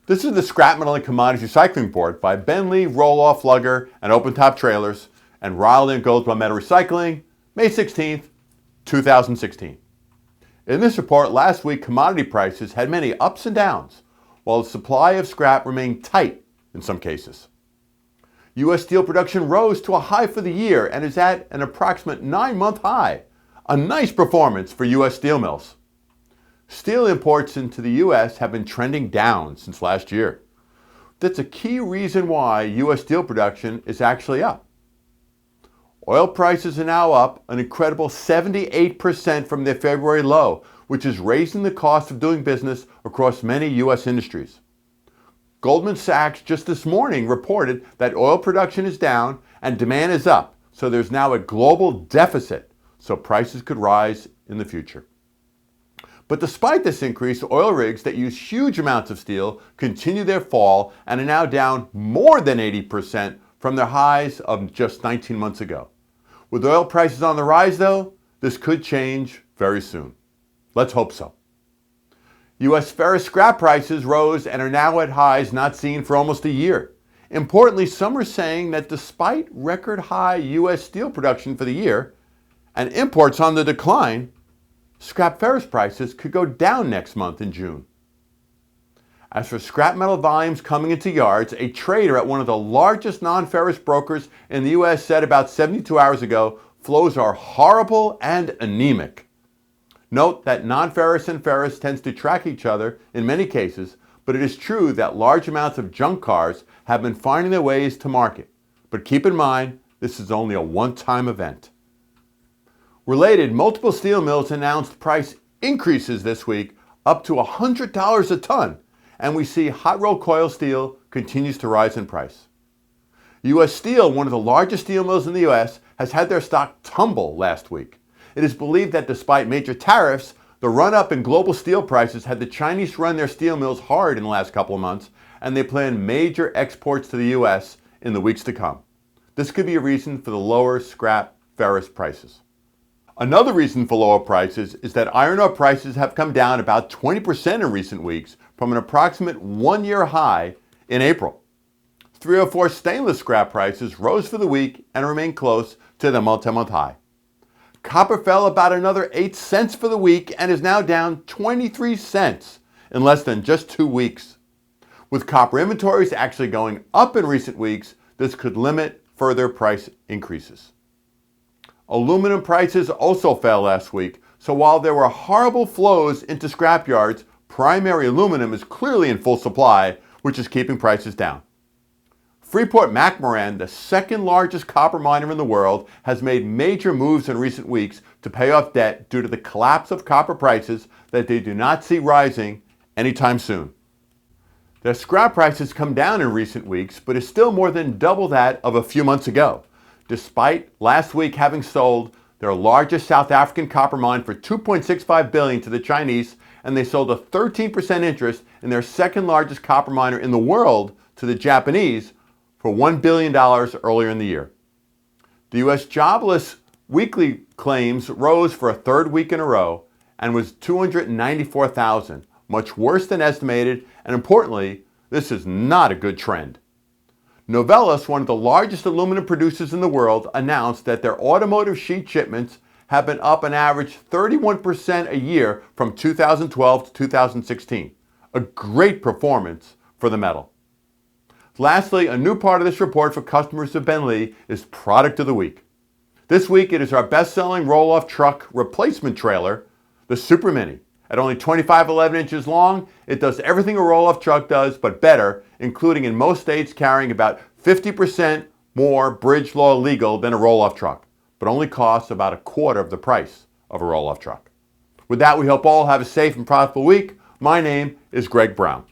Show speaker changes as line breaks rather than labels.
This is the Scrap Metal and Commodities Recycling Report by BENLEE Roll-Off Lugger and Open-Top Trailers and Raleigh Goldsboro Metal Recycling, May 16th, 2016. In this report, last week commodity prices had many ups and downs, while the supply of scrap remained tight in some cases. U.S. steel production rose to a high for the year and is at an approximate 9-month high, a nice performance for U.S. steel mills. Steel imports into the U.S. have been trending down since last year. That's a key reason why U.S. steel production is actually up. Oil prices are now up an incredible 78% from their February low, which is raising the cost of doing business across many U.S. industries. Goldman Sachs just this morning reported that oil production is down and demand is up, so there's now a global deficit, so prices could rise in the future. But despite this increase, oil rigs that use huge amounts of steel continue their fall and are now down more than 80% from their highs of just 19 months ago. With oil prices on the rise, though, this could change very soon. Let's hope so. U.S. ferrous scrap prices rose and are now at highs not seen for almost a year. Importantly, some are saying that despite record high U.S. steel production for the year and imports on the decline, scrap ferrous prices could go down next month in June. As for scrap metal volumes coming into yards, a trader at one of the largest non-ferrous brokers in the U.S. said about 72 hours ago, flows are horrible and anemic. Note that non-ferrous and ferrous tends to track each other in many cases, but it is true that large amounts of junk cars have been finding their ways to market. But keep in mind, this is only a one-time event. Related, multiple steel mills announced price increases this week up to $100 a ton, and we see hot rolled coil steel continues to rise in price. U.S. Steel, one of the largest steel mills in the U.S., has had their stock tumble last week. It is believed that despite major tariffs, the run-up in global steel prices had the Chinese run their steel mills hard in the last couple of months, and they plan major exports to the U.S. in the weeks to come. This could be a reason for the lower scrap ferrous prices. Another reason for lower prices is that iron ore prices have come down about 20% in recent weeks from an approximate one-year high in April. 304 stainless scrap prices rose for the week and remain close to the multi-month high. Copper fell about another 8 cents for the week and is now down 23 cents in less than just 2 weeks. With copper inventories actually going up in recent weeks, this could limit further price increases. Aluminum prices also fell last week, so while there were horrible flows into scrap yards, primary aluminum is clearly in full supply, which is keeping prices down. Freeport-McMoRan, the second largest copper miner in the world, has made major moves in recent weeks to pay off debt due to the collapse of copper prices that they do not see rising anytime soon. Their scrap prices come down in recent weeks, but is still more than double that of a few months ago, despite last week having sold their largest South African copper mine for $2.65 billion to the Chinese, and they sold a 13% interest in their second largest copper miner in the world to the Japanese for $1 billion earlier in the year. The U.S. jobless weekly claims rose for a third week in a row and was 294,000, much worse than estimated, and importantly, this is not a good trend. Novelis, one of the largest aluminum producers in the world, announced that their automotive sheet shipments have been up an average 31% a year from 2012 to 2016. A great performance for the metal. Lastly, a new part of this report for customers of BENLEE is Product of the Week. This week it is our best-selling roll-off truck replacement trailer, the Super Mini. At only 25-11 inches long, it does everything a roll-off truck does, but better, including in most states carrying about 50% more bridge law legal than a roll-off truck, but only costs about a quarter of the price of a roll-off truck. With that, we hope all have a safe and profitable week. My name is Greg Brown.